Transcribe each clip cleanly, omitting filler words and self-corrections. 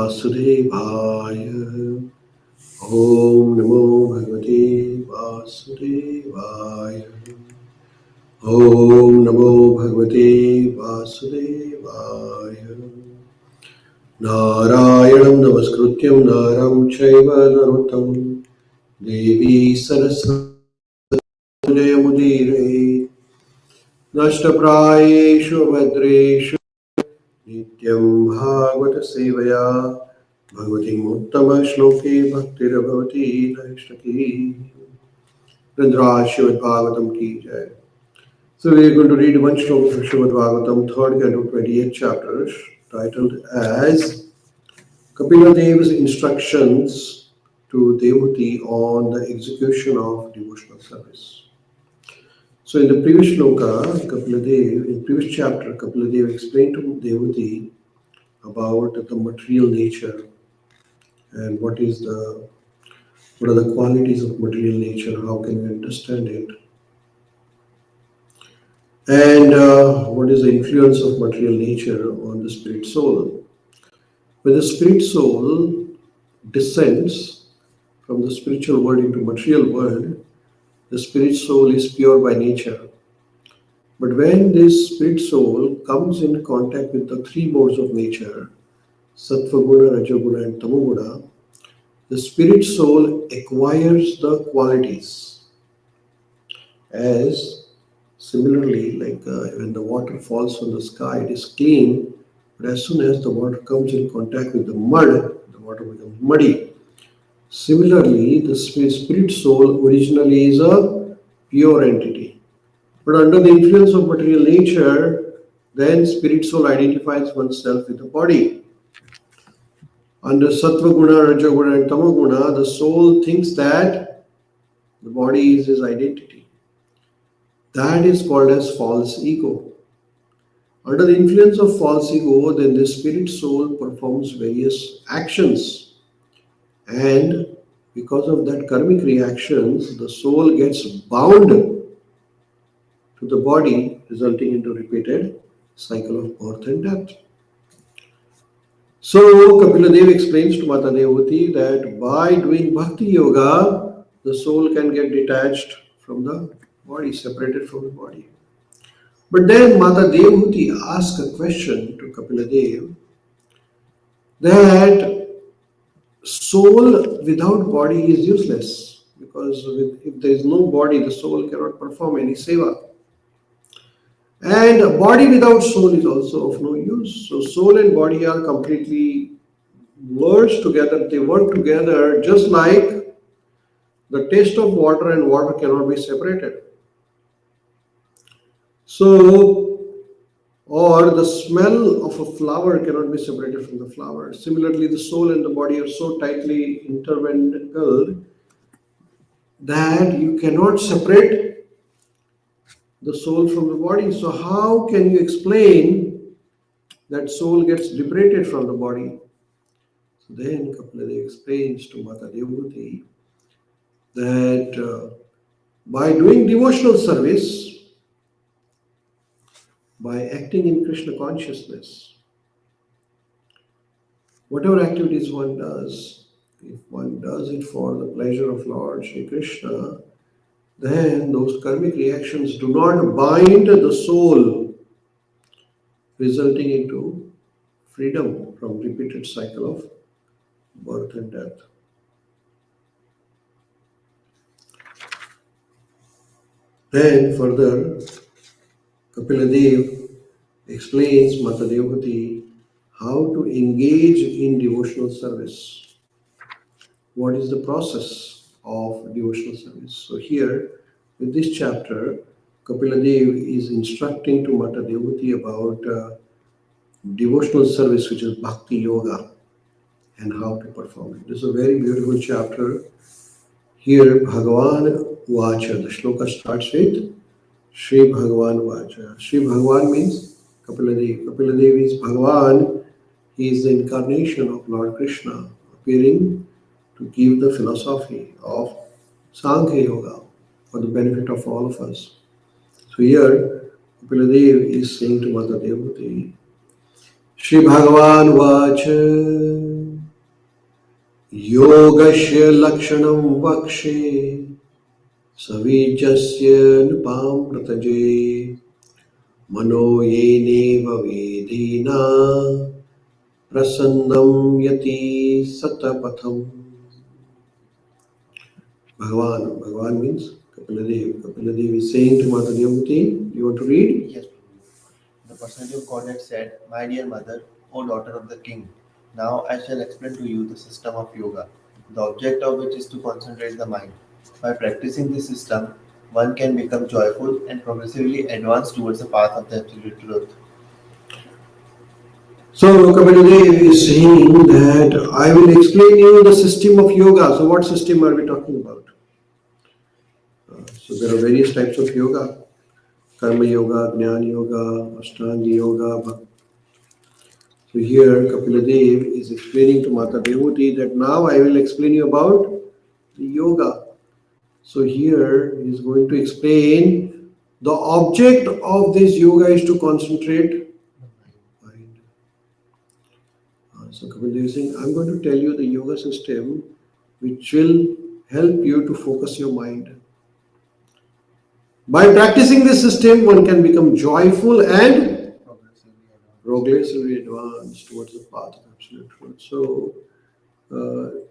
Vasudevaya. Om Namo Bhagavate Vasudevaya. Om Namo Bhagavate Vasudevaya. Narayanam Namaskrutyam Naram Chaiva Narottam Devi Saraswati Mudire Nashtaprayeshu Bhadreshu Nityam Bhagavata Sevaya Bhagavati Uttama Shloke Bhaktirabhavati Naishtaki Rindra Srimad Bhagavatam Ki Jai. So we are going to read one shloka from Srimad Bhagavatam, 3rd canto, 28th chapter, titled as Kapila Dev's instructions to Devati on the execution of devotional service. So in the previous shloka, in previous chapter, Kapila Dev explained to Devati about the material nature and what are the qualities of material nature, how can we understand it, and what is the influence of material nature on the spirit soul. When the spirit soul descends from the spiritual world into material world, the spirit soul is pure by nature. But when this spirit soul comes in contact with the three modes of nature, Sattva Guna, Rajoguna and Tamoguna, the spirit soul acquires the qualities. As similarly, like when the water falls from the sky, it is clean, but as soon as the water comes in contact with the mud, the water becomes muddy. Similarly, the spirit soul originally is a pure entity. But under the influence of material nature, then spirit soul identifies oneself with the body. Under Sattva Guna, Raja Guna and Tama Guna, the soul thinks that the body is his identity. That is called as false ego. Under the influence of false ego, then the spirit soul performs various actions. And because of that karmic reactions, the soul gets bound to the body, resulting into repeated cycle of birth and death. So Kapila Dev explains to Mata Devati that by doing bhakti yoga, the soul can get detached from the body, separated from the body. But then Mata Devati asks a question to Kapila Dev that soul without body is useless, because if there is no body, the soul cannot perform any seva. And a body without soul is also of no use. So soul and body are completely merged together. They work together just like the taste of water and water cannot be separated. So, or the smell of a flower cannot be separated from the flower. Similarly, the soul and the body are so tightly intermingled that you cannot separate the soul from the body. So how can you explain that soul gets liberated from the body? So then Kapila Dev explains to Mata Devati that by doing devotional service, by acting in Krishna consciousness, whatever activities one does, if one does it for the pleasure of Lord Shri Krishna, then those karmic reactions do not bind the soul, resulting into freedom from repeated cycle of birth and death. Then further, Kapila Dev explains Mata Devati how to engage in devotional service. What is the process of devotional service? So here, with this chapter, Kapila Dev is instructing to Mata Devati about devotional service, which is Bhakti Yoga, and how to perform it. This is a very beautiful chapter. Here, Bhagavan Vacha, the shloka starts with Shri Bhagavan Vacha. Shri Bhagavan means Kapila Dev. Kapila Dev is Bhagavan. He is the incarnation of Lord Krishna, appearing to give the philosophy of Sankhya Yoga for the benefit of all of us. So here, Kapila Dev is saying to Mata Devati, Shri Bhagavan Vacha, योगस्य लक्षणं वक्षे सवीजस्य नृपामृतजे मनो येनेव वेदेना प्रसन्नं यति सतपथम्. Bhagavan means Kapiladev. Kapiladev is saying to Mata Devati, you want to read? Yes, Prabhuji. The personality of Godhead said, "My dear mother, O daughter of the king, now I shall explain to you the system of yoga, the object of which is to concentrate the mind. By practicing this system, one can become joyful and progressively advance towards the path of the absolute truth." So Kapiladev is saying that I will explain you the system of yoga. So what system are we talking about? So there are various types of yoga. Karma yoga, Jnana yoga, Ashtanga yoga. So here Kapiladev is explaining to Mata Devati that now I will explain you about the yoga. So here he is going to explain the object of this yoga is to concentrate mind. So Kapiladev is saying, I'm going to tell you the yoga system which will help you to focus your mind. By practicing this system, one can become joyful and progressively advance towards the path of absolute truth. So, the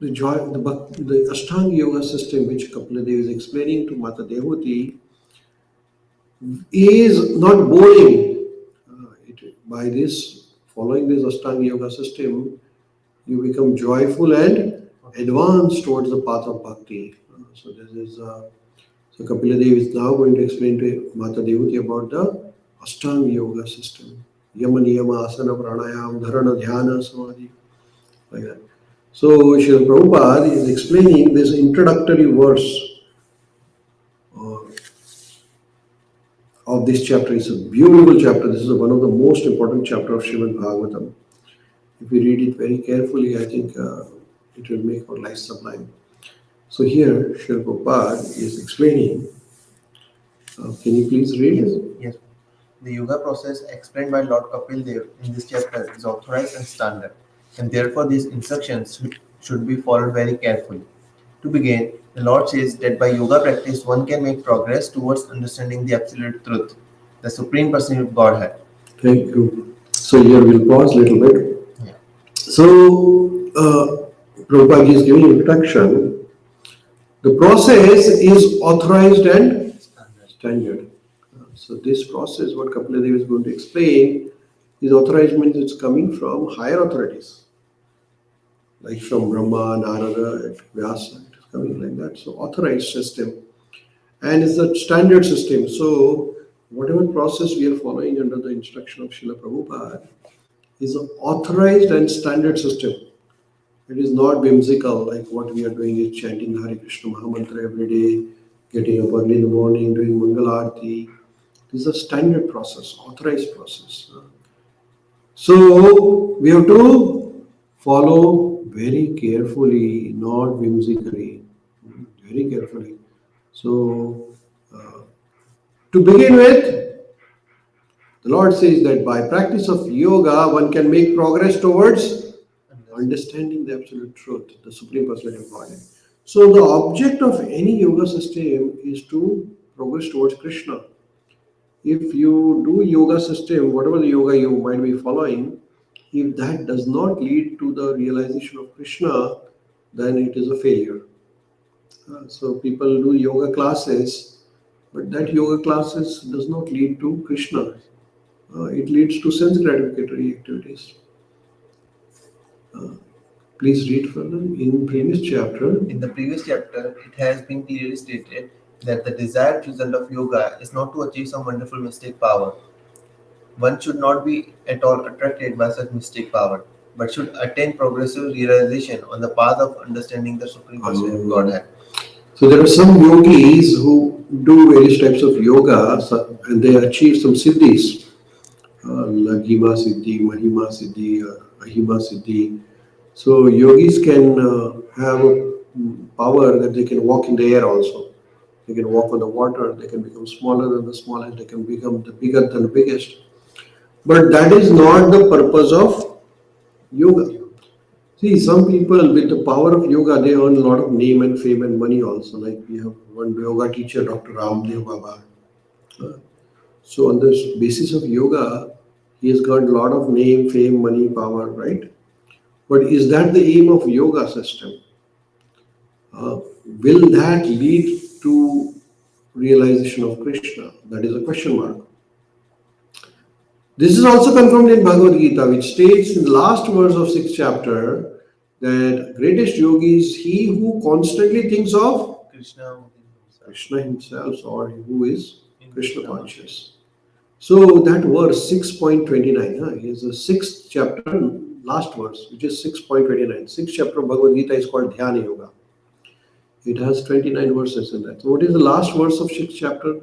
Ashtanga Yoga system, which Kapiladev is explaining to Mata Devati, is not boring. By this, following this Ashtanga Yoga system, you become joyful and advance towards the path of bhakti. So this is so Kapiladev is now going to explain to Mata Devati about the Ashtanga Yoga system. Yama Niyama Asana Pranayam Dharana Dhyana Samadhi. Like that. So Srila Prabhupada is explaining this introductory verse of this chapter. It's a beautiful chapter. This is one of the most important chapter of Srimad Bhagavatam. If we read it very carefully, I think it will make our life sublime. So here, Srila Prabhupada is explaining. Can you please read? Yes. The yoga process explained by Lord Kapil Dev in this chapter is authorized and standard, and therefore these instructions should be followed very carefully. To begin, the Lord says that by yoga practice one can make progress towards understanding the absolute truth, the Supreme Personality of Godhead. Thank you. So here we'll pause a little bit. Yeah. So Prabhupada is giving introduction. The process is authorized and standard. So this process, what Kapiladev is going to explain, is authorized means it's coming from higher authorities, like from Brahma, Narada, Vyasa. It is coming like that. So authorized system, and it's a standard system. So whatever process we are following under the instruction of Srila Prabhupada is an authorized and standard system. It is not whimsical like what we are doing is chanting the Hare Krishna Mahamantra every day, getting up early in the morning, doing Mangal Aarti. This is a standard process, authorized process. So we have to follow very carefully, not whimsically, very carefully. So to begin with, the Lord says that by practice of yoga, one can make progress towards understanding the absolute truth, the Supreme Personality of Godhead. So the object of any yoga system is to progress towards Krishna. If you do yoga system, whatever the yoga you might be following, if that does not lead to the realization of Krishna, then it is a failure. So people do yoga classes, but that yoga classes does not lead to Krishna. It leads to sense gratificatory activities. Please read further in previous chapter. In the previous chapter, it has been clearly stated that the desired result of yoga is not to achieve some wonderful mystic power. One should not be at all attracted by such mystic power, but should attain progressive realization on the path of understanding the Supreme Personality of Godhead. So there are some yogis who do various types of yoga and they achieve some siddhis. Laghima Siddhi, Mahima Siddhi, Ahima Siddhi. So yogis can have a power that they can walk in the air also. They can walk on the water, they can become smaller than the smallest, they can become the bigger than the biggest. But that is not the purpose of yoga. See, some people with the power of yoga, they earn a lot of name and fame and money also. Like we have one yoga teacher, Dr. Ramdev Baba. Uh, So on this basis of yoga, he has got a lot of name, fame, money, power, right? But is that the aim of yoga system? Uh, will that lead to realization of Krishna? That is a question mark. This is also confirmed in Bhagavad Gita, which states in the last verse of sixth chapter that greatest yogi is he who constantly thinks of Krishna within himself. Krishna himself or who is In Krishna Krishna. conscious. So that verse 6.29 is the sixth chapter, last verse, which is 6.29. Sixth chapter of Bhagavad Gita is called Dhyana Yoga. It has 29 verses in that. So what is the last verse of sixth chapter?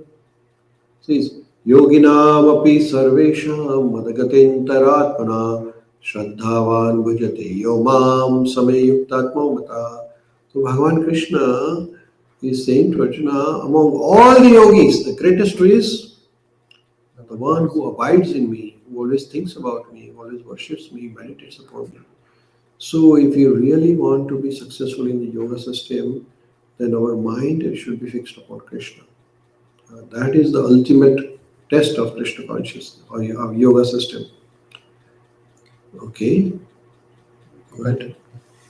Says Yoginam api sarvesham madagatintaratmana shraddhavan bhajate yomam samayuktatma mata. So Bhagavan Krishna is saying to Arjuna, among all the yogis, the greatest is the one who abides in me, who always thinks about me, who always worships me, meditates upon me. So, if you really want to be successful in the yoga system, then our mind should be fixed upon Krishna. That is the ultimate test of Krishna consciousness or of yoga system. Okay, good.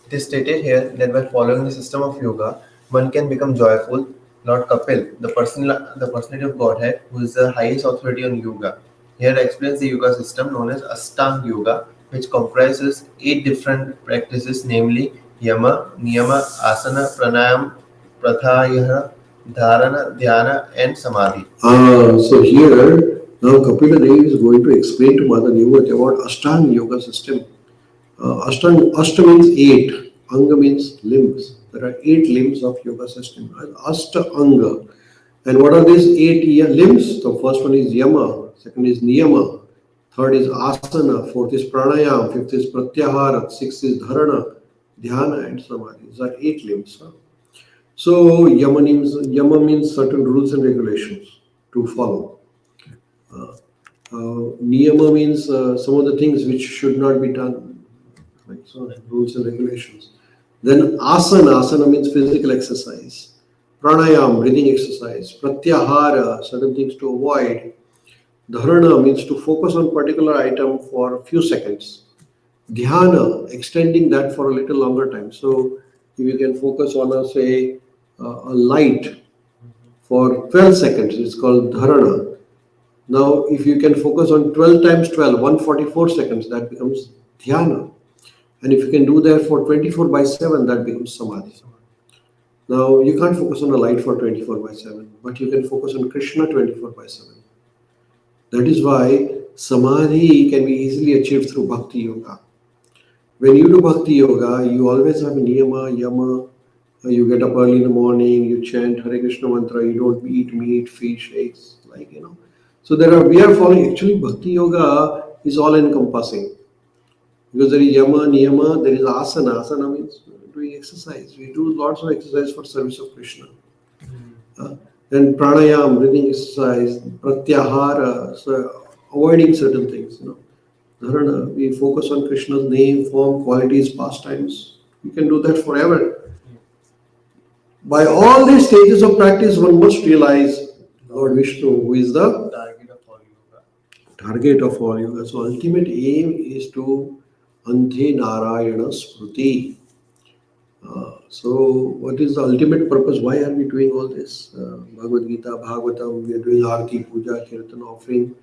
It is stated here that by following the system of yoga, one can become joyful. Lord Kapil, the personality of Godhead, who is the highest authority on yoga, here explains the yoga system known as Ashtanga Yoga, which comprises 8 different practices, namely Yama, Niyama, Asana, Pranayam, Pratyahara, Dharana, Dhyana, and Samadhi. So here now Kapila Dev is going to explain to Mother Devati about Ashtanga yoga system. Ashta means eight, Anga means limbs. There are 8 limbs of yoga system. Ashta Anga. And what are these 8 limbs? The first one is Yama, second is Niyama, third is Asana, fourth is Pranayam, fifth is Pratyahara, sixth is Dharana, Dhyana, and Samadhi. These are 8 limbs. So Yama means certain rules and regulations to follow. Niyama means some of the things which should not be done, like so rules and regulations. Then asana means physical exercise. Pranayam, breathing exercise. Pratyahara, certain things to avoid. Dharana means to focus on particular item for a few seconds. Dhyana, extending that for a little longer time. So if you can focus on a light for 12 seconds, it's called dharana. Now, if you can focus on 12 times 12, 144 seconds, that becomes dhyana. And if you can do that for 24 by 7, that becomes samadhi. Now, you can't focus on a light for 24 by 7, but you can focus on Krishna 24 by 7. That is why samadhi can be easily achieved through bhakti yoga. When you do bhakti yoga, you always have niyama, yama. You get up early in the morning, you chant Hare Krishna mantra, you don't eat meat, fish, eggs, So we are following, actually bhakti yoga is all encompassing. Because there is yama, niyama, there is asana. Asana means doing exercise. We do lots of exercise for service of Krishna. Then pranayam, breathing exercise, pratyahara, so avoiding certain things. Dharana, we focus on Krishna's name, form, qualities, pastimes. We can do that forever. By all these stages of practice, one must realize Lord Vishnu, who is the Target of all yoga. target of all yoga. So ultimate aim is to Ante Narayana Smriti. So what is the ultimate purpose? Why are we doing all this? Bhagavad Gita, Bhagavatam, we are doing Arti, Puja, Kirtan, offering.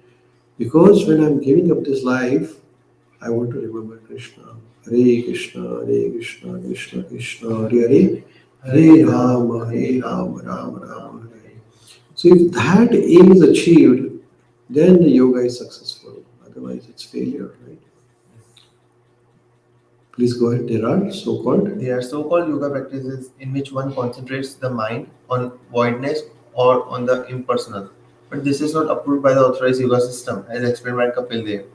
Because when I'm giving up this life, I want to remember Krishna. Hare Krishna, Hare Krishna, Krishna Krishna, Hare Hare, Hare Rama, Hare Rama, Rama Rama, Hare. So if that aim is achieved, then the yoga is successful. Otherwise, it's failure, right? Please go ahead. There are so-called yoga practices in which one concentrates the mind on voidness or on the impersonal. But this is not approved by the authorized yoga system, as explained by Kapil Dev.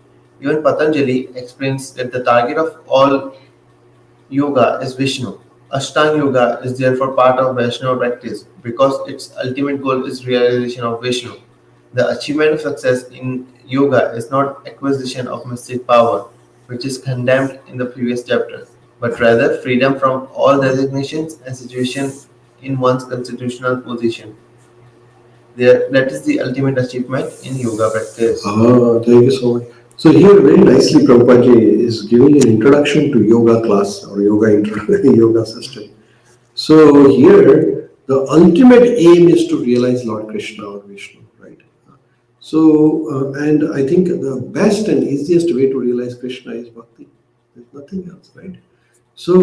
Even Patanjali explains that the target of all yoga is Vishnu. Ashtanga yoga is therefore part of Vaishnava practice because its ultimate goal is realization of Vishnu. The achievement of success in yoga is not acquisition of mystic power, which is condemned in the previous chapter, but rather freedom from all designations and situation in one's constitutional position. That is the ultimate achievement in yoga practice. Thank you so much. So here, very nicely, Prabhupada is giving an introduction to yoga class or yoga system. So here, the ultimate aim is to realize Lord Krishna or Vishnu, right? So, and I think the best and easiest way to realize Krishna is bhakti. There's nothing else, right? So,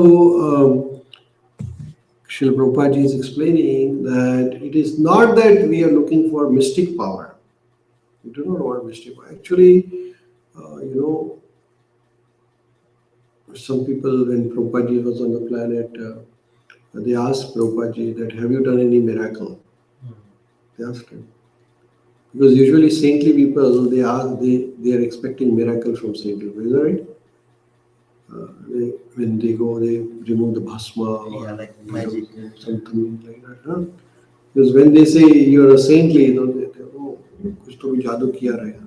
Srila Prabhupada is explaining that it is not that we are looking for mystic power. We do not want mystic power. Actually, you know, some people, when Prabhupada was on the planet, they asked Prabhupada that, have you done any miracle? They asked him. Because usually saintly people, they are expecting miracle from saintly people, is that right? When they go, they remove the bhasma or Like magic. something like that. Huh? Because when they say you are a saintly, they oh, kuch to bhi jadoo kiya रहेगा.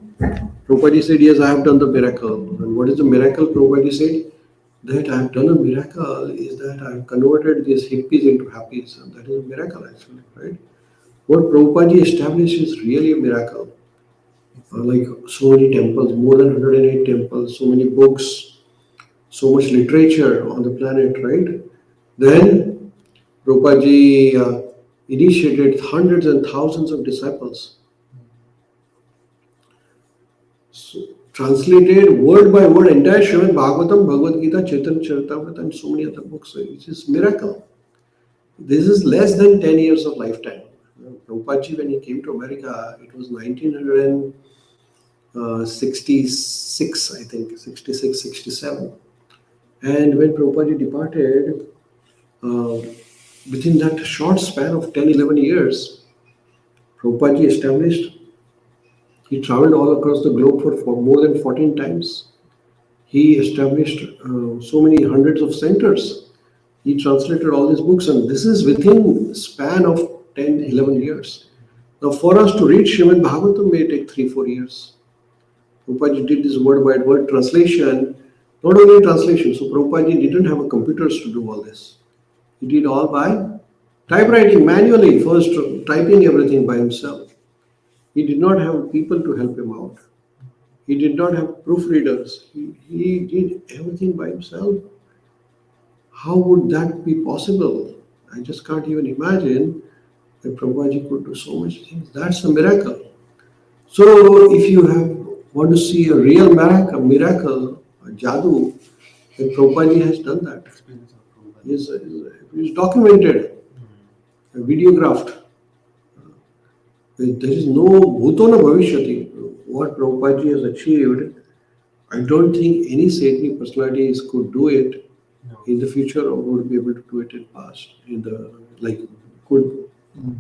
Prabhupada said, yes, I have done the miracle. And what is the miracle? Prabhupada said that I have done a miracle is that I have converted these hippies into happies. And that is a miracle actually, right? What Prabhupada established is really a miracle. Like so many temples, more than 108 temples, so many books, so much literature on the planet, right? Then Prabhupada initiated hundreds and thousands of disciples. So, translated word by word entire Srimad Bhagavatam, Bhagavad Gita, Chaitanya Charitamrita, and so many other books, which is miracle. This is less than 10 years of lifetime. Prabhupada, when he came to America, it was 1966, I think, 66, 67. And when Prabhupada departed, uh, within that short span of 10, 11 years, Prabhupada established, he traveled all across the globe for more than 14 times. He established so many hundreds of centers. He translated all these books, and this is within span of 10, 11 years. Now, for us to read Srimad Bhagavatam may take 3, 4 years. Prabhupada did this word by word translation, not only translation. So Prabhupada didn't have a computers to do all this. He did all by typewriting manually, first typing everything by himself. He did not have people to help him out. He did not have proofreaders. He did everything by himself. How would that be possible? I just can't even imagine that Prabhupada could do so much things. That's a miracle. So if you want to see a real miracle, a jadoo, then Prabhupada has done that. Experience of Prabhupada. Yes, it's documented, videographed. There is no bhuto na bhavishyati. What Prabhupada has achieved, I don't think any saintly personalities could do it No. in the future or would be able to do it in past. Could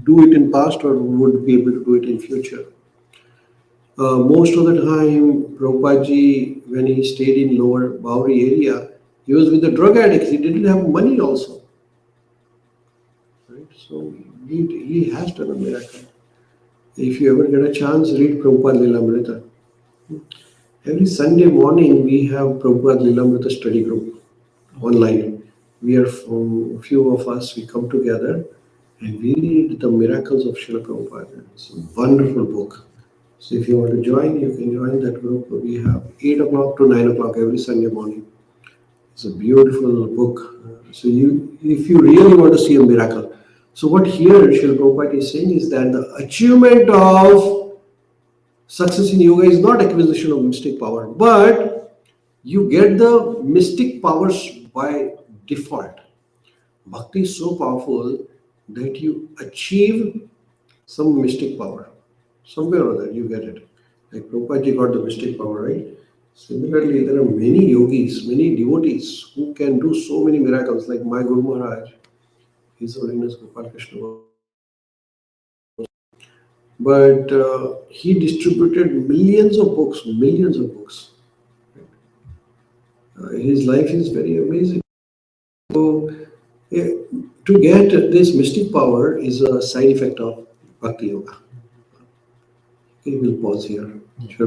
do it in past or would be able to do it in future. Most of the time, Prabhupada, when he stayed in lower Bowery area, he was with the drug addicts. He didn't have money also. Right? So he has done a miracle. If you ever get a chance, read Prabhupada Lilamrita. Every Sunday morning, we have Prabhupada Lilamrita study group online. We are from a few of us, we come together and we read the miracles of Srila Prabhupada. It's a wonderful book. So if you want to join, you can join that group. We have 8 o'clock to 9 o'clock every Sunday morning. It's a beautiful book. So if you really want to see a miracle. So what here Srila Prabhupada is saying is that the achievement of success in yoga is not acquisition of mystic power, but you get the mystic powers by default. Bhakti is so powerful that you achieve some mystic power. Somewhere or other you get it. Like Prabhupada got the mystic power, right? Similarly, there are many yogis, many devotees who can do so many miracles. Like my Guru Maharaj, His Holiness Gopal Krishna, but he distributed millions of books, millions of books. His life is very amazing. So, eh, to get this mystic power is a side effect of Bhakti Yoga. Okay, we'll pause here. Sure.